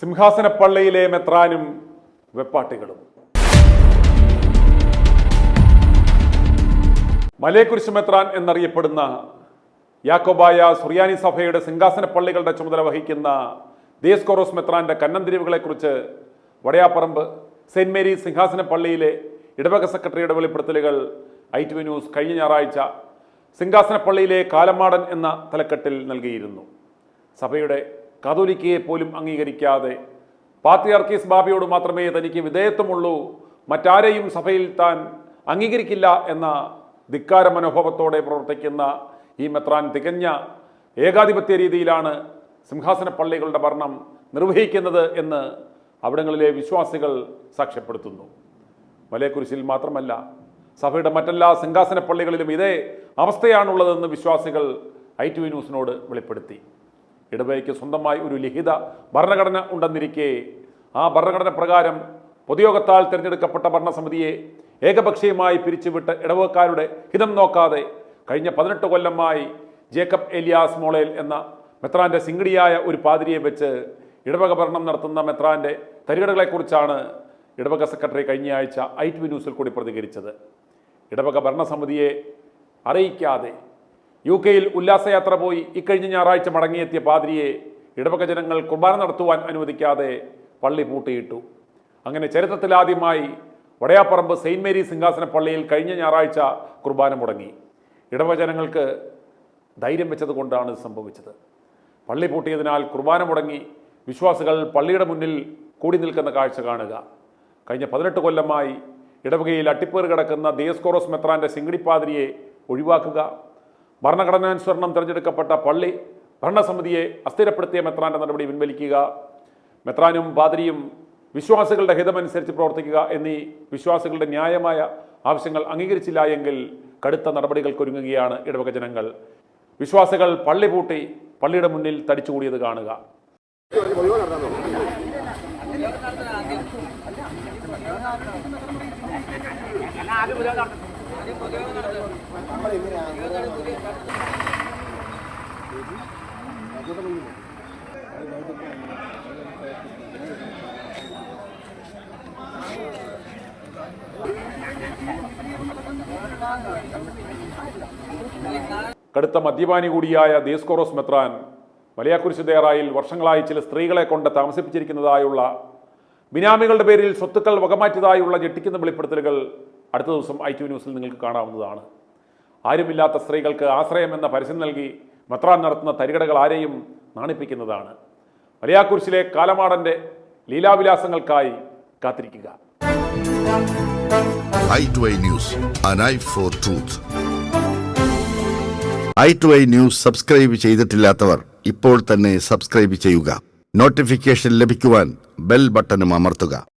സിംഹാസനപ്പള്ളിയിലെ മെത്രാനും വെപ്പാട്ടികളും. മലയക്കുരിശ് മെത്രാൻ എന്നറിയപ്പെടുന്ന യാക്കോബായ സുറിയാനി സഭയുടെ സിംഹാസനപ്പള്ളികളുടെ ചുമതല വഹിക്കുന്ന ദിയസ്കോറോസ് മെത്രാന്റെ കന്നന്തിരിവുകളെക്കുറിച്ച് വടയാപ്പറമ്പ് സെന്റ് മേരീസ് സിംഹാസനപ്പള്ളിയിലെ ഇടവക സെക്രട്ടറിയുടെ വെളിപ്പെടുത്തലുകൾ ITV ന്യൂസ് കഴിഞ്ഞ ഞായറാഴ്ച സിംഹാസനപ്പള്ളിയിലെ കാലമാടൻ എന്ന തലക്കെട്ടിൽ നൽകിയിരുന്നു. സഭയുടെ കാതോലിക്കയെ പോലും അംഗീകരിക്കാതെ പാത്രിയാർക്കീസ് ബാബയോട് മാത്രമേ തനിക്ക് വിധേയത്വമുള്ളൂ, മറ്റാരെയും സഭയിൽ താൻ അംഗീകരിക്കില്ല എന്ന ധിക്കാര മനോഭാവത്തോടെ പ്രവർത്തിക്കുന്ന ഈ മെത്രാൻ തികഞ്ഞ ഏകാധിപത്യ രീതിയിലാണ് സിംഹാസനപ്പള്ളികളുടെ ഭരണം നിർവഹിക്കുന്നത് എന്ന് അവിടങ്ങളിലെ വിശ്വാസികൾ സാക്ഷ്യപ്പെടുത്തുന്നു. മലയക്കുരിശിൽ മാത്രമല്ല, സഭയുടെ മറ്റെല്ലാ സിംഹാസനപ്പള്ളികളിലും ഇതേ അവസ്ഥയാണുള്ളതെന്ന് വിശ്വാസികൾ ITV ന്യൂസിനോട് വെളിപ്പെടുത്തി. ഇടവകയ്ക്ക് സ്വന്തമായി ഒരു ലിഖിത ഭരണഘടന ഉണ്ടെന്നിരിക്കെ ആ ഭരണഘടന പ്രകാരം പൊതുയോഗത്താൽ തിരഞ്ഞെടുക്കപ്പെട്ട ഭരണസമിതിയെ ഏകപക്ഷീയമായി പിരിച്ചുവിട്ട് ഇടവകക്കാരുടെ ഹിതം നോക്കാതെ കഴിഞ്ഞ 18 കൊല്ലമായി ജേക്കബ് എലിയാസ് മോളേൽ എന്ന മെത്രാന്റെ സിംഗടിയായ ഒരു പാതിരിയെ വെച്ച് ഇടവക ഭരണം നടത്തുന്ന മെത്രാന്റെ തരികടകളെക്കുറിച്ചാണ് ഇടവക സെക്രട്ടറി കഴിഞ്ഞയാഴ്ച ITV ന്യൂസിൽ കൂടി പ്രതികരിച്ചത്. ഇടവക ഭരണസമിതിയെ അറിയിക്കാതെ UK ഉല്ലാസയാത്ര പോയി ഇക്കഴിഞ്ഞ ഞായറാഴ്ച മടങ്ങിയെത്തിയ പാതിരിയെ ഇടവക ജനങ്ങൾ കുർബാന നടത്തുവാൻ അനുവദിക്കാതെ പള്ളി പൂട്ടിയിട്ടു. അങ്ങനെ ചരിത്രത്തിലാദ്യമായി വടയാപ്പറമ്പ് സെയിന്റ് മേരീസ് സിംഹാസനപ്പള്ളിയിൽ കഴിഞ്ഞ ഞായറാഴ്ച കുർബാന മുടങ്ങി. ഇടവക ജനങ്ങൾക്ക് ധൈര്യം വെച്ചതുകൊണ്ടാണ് ഇത് സംഭവിച്ചത്. പള്ളി പൂട്ടിയതിനാൽ കുർബാന മുടങ്ങി വിശ്വാസികൾ പള്ളിയുടെ മുന്നിൽ കൂടി നിൽക്കുന്ന കാഴ്ച കാണുക. കഴിഞ്ഞ 18 കൊല്ലമായി ഇടവകയിൽ അട്ടിപ്പേറ് കിടക്കുന്ന ദിയസ്കോറോസ് മെത്രാന്റെ സിംഗടിപ്പാതിരിയെ ഒഴിവാക്കുക, ഭരണഘടനാനുസരണം തിരഞ്ഞെടുക്കപ്പെട്ട പള്ളി ഭരണസമിതിയെ അസ്ഥിരപ്പെടുത്തിയ മെത്രാന്റെ നടപടി പിൻവലിക്കുക, മെത്രാനും പാതിരിയും വിശ്വാസികളുടെ ഹിതമനുസരിച്ച് പ്രവർത്തിക്കുക എന്നീ വിശ്വാസികളുടെ ന്യായമായ ആവശ്യങ്ങൾ അംഗീകരിച്ചില്ല എങ്കിൽ കടുത്ത നടപടികൾക്കൊരുങ്ങുകയാണ് ഇടവക ജനങ്ങൾ. വിശ്വാസികൾ പള്ളി പൂട്ടി പള്ളിയുടെ മുന്നിൽ തടിച്ചുകൂടിയത് കാണുക. കടുത്ത മദ്യപാനി കൂടിയായ ദിയസ്കോറോസ് മെത്രാൻ മലയാക്കുരിശ് ദേറായിൽ വർഷങ്ങളായി ചില സ്ത്രീകളെ കൊണ്ട് താമസിപ്പിച്ചിരിക്കുന്നതായുള്ള ബിനാമികളുടെ പേരിൽ സ്വത്തുക്കൾ വകമാറ്റിയതായുള്ള ഞെട്ടിക്കുന്ന വെളിപ്പെടുത്തലുകൾ അടുത്ത ദിവസം ITV ന്യൂസിൽ നിങ്ങൾക്ക് കാണാവുന്നതാണ്. ആരുമില്ലാത്ത സ്ത്രീകൾക്ക് ആശ്രയം എന്ന പരസ്യം നൽകി മെത്രാൻ നടത്തുന്ന തരികടകൾ ആരെയും നാണിപ്പിക്കുന്നതാണ്. മലയാക്കുരിശിലെ കാലമാടന്റെ ലീലാവിലാസങ്ങൾക്കായി കാത്തിരിക്കുക. i2i News, an eye for truth. i2i news subscribe ചെയ്തിട്ടില്ലാത്തവർ ഇപ്പോൾ തന്നെ സബ്സ്ക്രൈബ് ചെയ്യുക. നോട്ടിഫിക്കേഷൻ ലഭിക്കുവാൻ ബെൽ ബട്ടണും അമർത്തുക.